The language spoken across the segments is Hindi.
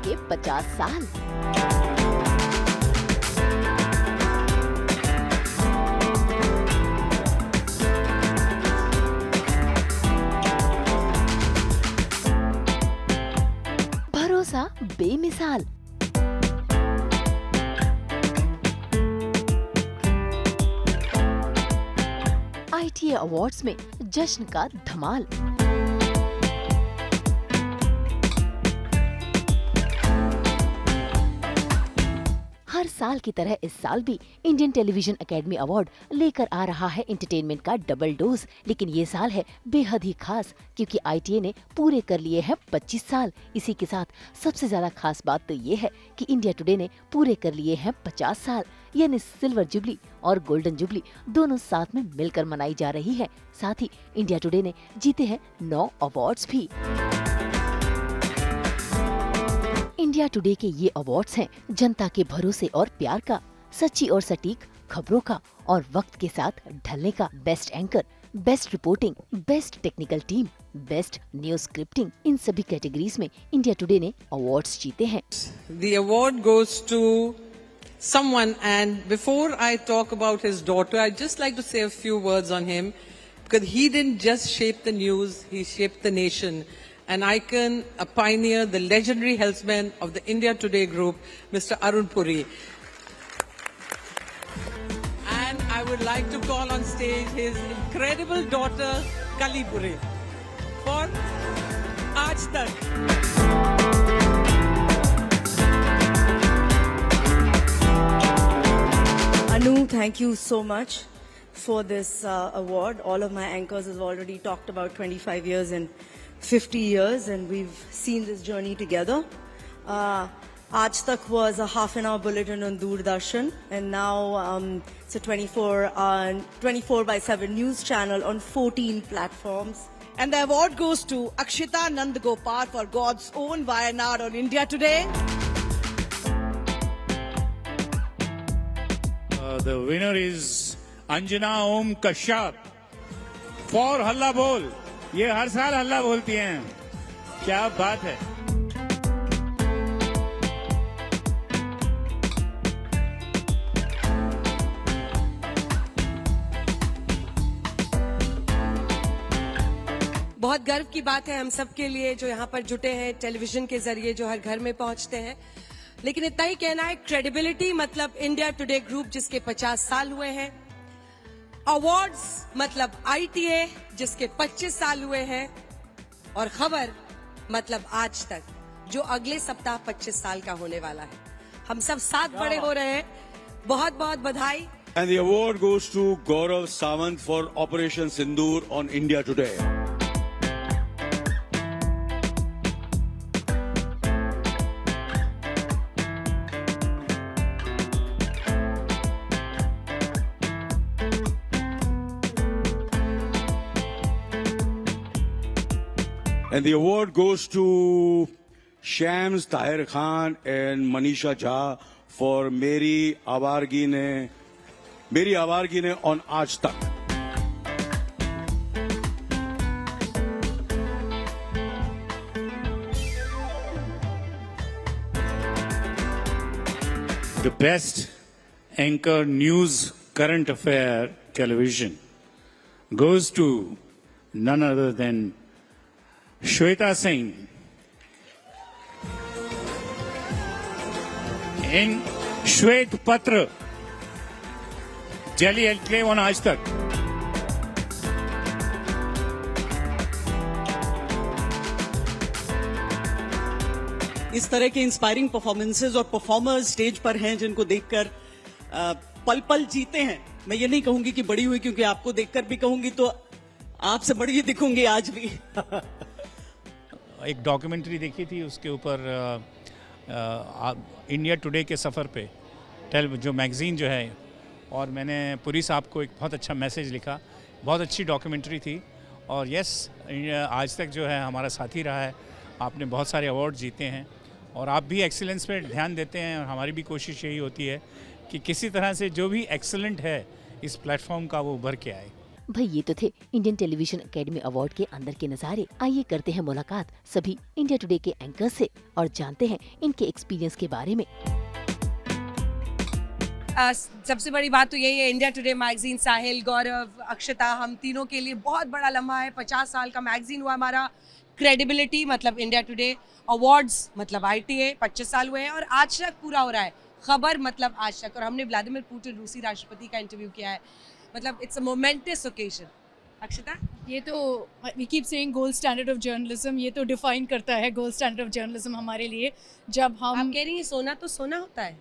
के 50 साल। भरोसा बेमिसाल। ITA अवार्ड्स में जश्न का धमाल। हर साल की तरह इस साल भी इंडियन टेलीविजन एकेडमी अवार्ड लेकर आ रहा है एंटरटेनमेंट का डबल डोज। लेकिन ये साल है बेहद ही खास क्योंकि ITA ने पूरे कर लिए हैं 25 साल। इसी के साथ सबसे ज्यादा खास बात तो ये है कि इंडिया टुडे ने पूरे कर लिए हैं 50 साल, यानी सिल्वर जुबली और गोल्डन जुबली दोनों साथ में मिलकर मनाई जा रही है। साथ ही इंडिया टुडे ने जीते हैं 9 अवार्ड्स भी। इंडिया टुडे के ये अवार्ड्स हैं जनता के भरोसे और प्यार का, सच्ची और सटीक खबरों का और वक्त के साथ ढलने का। Best anchor, best reporting, best technical team, best news scripting, इन सभी कैटेगरीज में इंडिया टुडे ने अवार्ड्स जीते हैं। The award goes to someone, and before I talk about his daughter, I'd just like to say a few words on him, because he didn't just shape the news, he shaped the nation. An icon, a pioneer, the legendary helmsman of the India Today group, Mr. Arun Puri. And I would like to call on stage his incredible daughter, Kali Puri, for Aaj Tak. Anu, thank you so much for this award. All of my anchors have already talked about 25 years and 50 years, and we've seen this journey together. Aaj Tak was a half-an-hour bulletin on Doordarshan, and now it's a 24/7 news channel on 14 platforms. And the award goes to Akshita Nandagopal for God's Own Wayanad on India Today. The winner is Anjana Om Kashyap for Halla Bol. ये हर साल हल्ला बोलती हैं, क्या बात है। बहुत गर्व की बात है हम सब के लिए जो यहाँ पर जुटे हैं टेलीविजन के जरिए, जो हर घर में पहुंचते हैं। लेकिन इतना ही कहना है, क्रेडिबिलिटी मतलब इंडिया टुडे ग्रुप जिसके 50 साल हुए हैं, अवार्ड्स मतलब ITA जिसके 25 साल हुए हैं, और खबर मतलब आज तक जो अगले सप्ताह 25 साल का होने वाला है। हम सब साथ बड़े हो रहे हैं। बहुत बहुत बधाई। And the award goes to Gaurav Sawant for Operation Sindoor on India Today. And the award goes to Shams Tahir Khan and Manisha Jha for Meri Awargi ne on Aaj Tak. The best anchor news current affair television goes to none other than Shweta Singh in Shwet Patra, Jelly Enclave on Aaj Tak. इस तरह के इंस्पायरिंग परफॉर्मेंसेज और परफॉर्मर्स स्टेज पर हैं जिनको देखकर पल पल जीते हैं। मैं ये नहीं कहूंगी कि बड़ी हुई, क्योंकि आपको देखकर भी कहूंगी तो आपसे बड़ी दिखूंगी आज भी। एक डॉक्यूमेंट्री देखी थी, उसके ऊपर इंडिया टुडे के सफ़र पे जो मैगज़ीन जो है, और मैंने पुरी साहब को एक बहुत अच्छा मैसेज लिखा। बहुत अच्छी डॉक्यूमेंट्री थी। और यस, आज तक जो है हमारा साथी रहा है। आपने बहुत सारे अवार्ड जीते हैं और आप भी एक्सीलेंस पे ध्यान देते हैं, और हमारी भी कोशिश यही होती है कि किसी तरह से जो भी एक्सीलेंट है इस प्लेटफॉर्म का वो उभर के आए। भाई ये तो थे इंडियन टेलीविजन एकेडमी अवार्ड के अंदर के नज़ारे। आइए करते हैं मुलाकात सभी इंडिया टुडे के एंकर से और जानते हैं इनके एक्सपीरियंस के बारे में। सबसे बड़ी बात तो यही है, इंडिया टुडे मैगजीन, साहिल, गौरव, अक्षता, हम तीनों के लिए बहुत बड़ा लम्हा है। 50 साल का मैगजीन हुआ हमारा। क्रेडिबिलिटी मतलब इंडिया टुडे, अवार्ड्स मतलब ITA 25 साल हुए हैं और आज तक पूरा हो रहा है। खबर मतलब आज तक, और हमने व्लादिमीर पुतिन रूसी राष्ट्रपति का इंटरव्यू किया है। मतलब it's a momentous occasion. Akshata, ये तो we keep saying gold standard of journalism, ये तो डिफाइन करता है गोल्ड स्टैंडर्ड ऑफ जर्नलिज्म हमारे लिए। जब आप हम कह रही हैं सोना तो सोना होता है।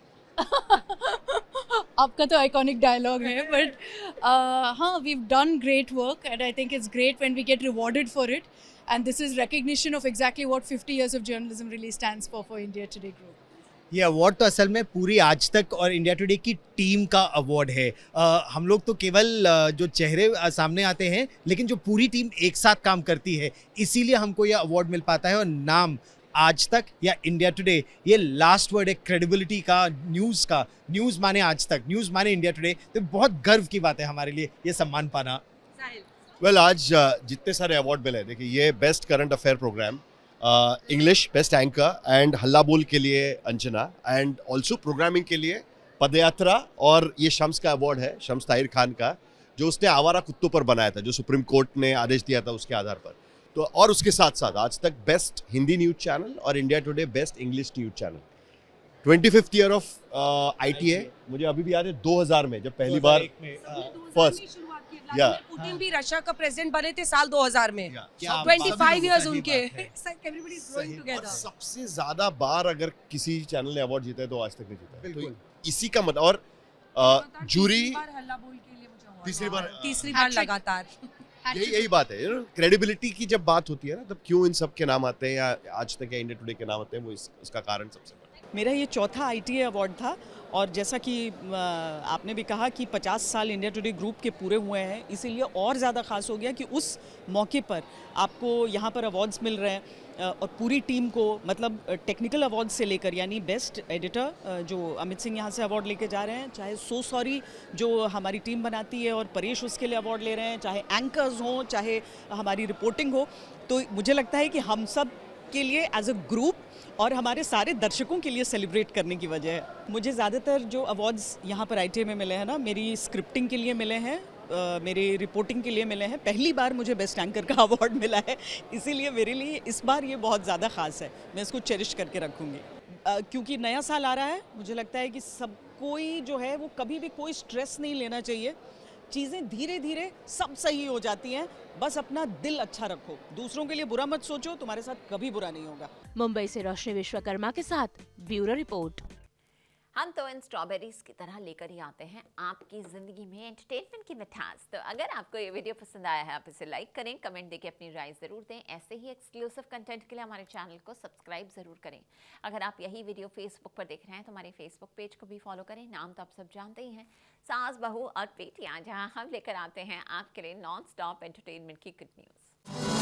आपका तो आइकॉनिक डायलॉग है, बट हाँ, we have done great work and I think it's great when we get rewarded for it, and this is recognition of exactly what 50 years of journalism really stands for India Today group. ये अवार्ड तो असल में पूरी आज तक और इंडिया टुडे की टीम का अवार्ड है। हम लोग तो केवल जो चेहरे सामने आते हैं, लेकिन जो पूरी टीम एक साथ काम करती है, इसीलिए हमको ये अवार्ड मिल पाता है। और नाम आज तक या इंडिया टुडे, ये लास्ट वर्ड है क्रेडिबिलिटी का, न्यूज़ का। न्यूज़ माने आज तक, न्यूज़ माने इंडिया टुडे, तो बहुत गर्व की बात है हमारे लिए ये सम्मान पाना। वेल, आज जितने सारे अवार्ड मिले, देखिए ये best current affair programme, English best anchor and Halla Bol के लिए अंजना, एंड ऑल्सो प्रोग्रामिंग के लिए पदयात्रा, और ये शम्स का अवार्ड है, शम्स ताहिर खान का, जो उसने आवारा कुत्तों पर बनाया था, जो सुप्रीम कोर्ट ने आदेश दिया था उसके आधार पर। तो और उसके साथ साथ आज तक बेस्ट हिंदी न्यूज़ चैनल और India today best English news channel. 25th year of ITA, मुझे अभी भी याद है 2000 में जब पहली बार फर्स्ट या पुतिन भी रशिया का प्रेसिडेंट बने थे साल 2000 में। क्या 25 इयर्स सही उनके। बात है। It's like everybody is growing और together. सबसे ज्यादा बार अगर किसी चैनल ने अवार्ड जीता है तो आज तक नहीं जीता है। बिल्कुल। तो इसी का मतलब, और जूरी तीसरी बार हल्ला बोल के लिए मुझे award तीसरी मिला। बार, तीसरी बार लगातार। यही बात है। क्रेडिबिलिटी की जब बात होती है ना, तब क्यों इन सब के नाम आते हैं, या आज तक या इंडिया टुडे के नाम आते हैं, वो इसका कारण सबसे बड़ा। मेरा ये चौथा ITA अवार्ड था, और जैसा कि आपने भी कहा कि 50 साल इंडिया टुडे ग्रुप के पूरे हुए हैं, इसीलिए और ज़्यादा खास हो गया कि उस मौके पर आपको यहाँ पर अवार्ड्स मिल रहे हैं। और पूरी टीम को, मतलब टेक्निकल अवार्ड से लेकर, यानी बेस्ट एडिटर जो अमित सिंह यहाँ से अवार्ड लेके जा रहे हैं, चाहे सो सॉरी जो हमारी टीम बनाती है और परेश उसके लिए अवार्ड ले रहे हैं, चाहे एंकर्स हों, चाहे हमारी रिपोर्टिंग हो, तो मुझे लगता है कि हम सब के लिए एज अ ग्रुप और हमारे सारे दर्शकों के लिए सेलिब्रेट करने की वजह है। मुझे ज़्यादातर जो अवार्ड्स यहाँ पर ITA में मिले हैं ना, मेरी स्क्रिप्टिंग के लिए मिले हैं, मेरी रिपोर्टिंग के लिए मिले हैं। पहली बार मुझे बेस्ट एंकर का अवार्ड मिला है, इसीलिए मेरे लिए इस बार ये बहुत ज़्यादा ख़ास है। मैं इसको चेरिश करके रखूँगी, क्योंकि नया साल आ रहा है। मुझे लगता है कि सब कोई जो है वो कभी भी कोई स्ट्रेस नहीं लेना चाहिए। चीज़ें धीरे धीरे सब सही हो जाती हैं, बस अपना दिल अच्छा रखो, दूसरों के लिए बुरा मत सोचो, तुम्हारे साथ कभी बुरा नहीं होगा। मुंबई से रोशनी विश्वकर्मा के साथ ब्यूरो रिपोर्ट। हम तो इन स्ट्रॉबेरीज की तरह लेकर ही आते हैं आपकी ज़िंदगी में एंटरटेनमेंट की मिठास। तो अगर आपको ये वीडियो पसंद आया है, आप इसे लाइक करें, कमेंट देके अपनी राय ज़रूर दें। ऐसे ही एक्सक्लूसिव कंटेंट के लिए हमारे चैनल को सब्सक्राइब ज़रूर करें। अगर आप यही वीडियो फेसबुक पर देख रहे हैं तो हमारे फेसबुक पेज को भी फॉलो करें। नाम तो आप सब जानते ही हैं, सास बहू और बेटियाँ, जहाँ हम लेकर आते हैं आपके लिए नॉन स्टॉप एंटरटेनमेंट की गुड न्यूज़।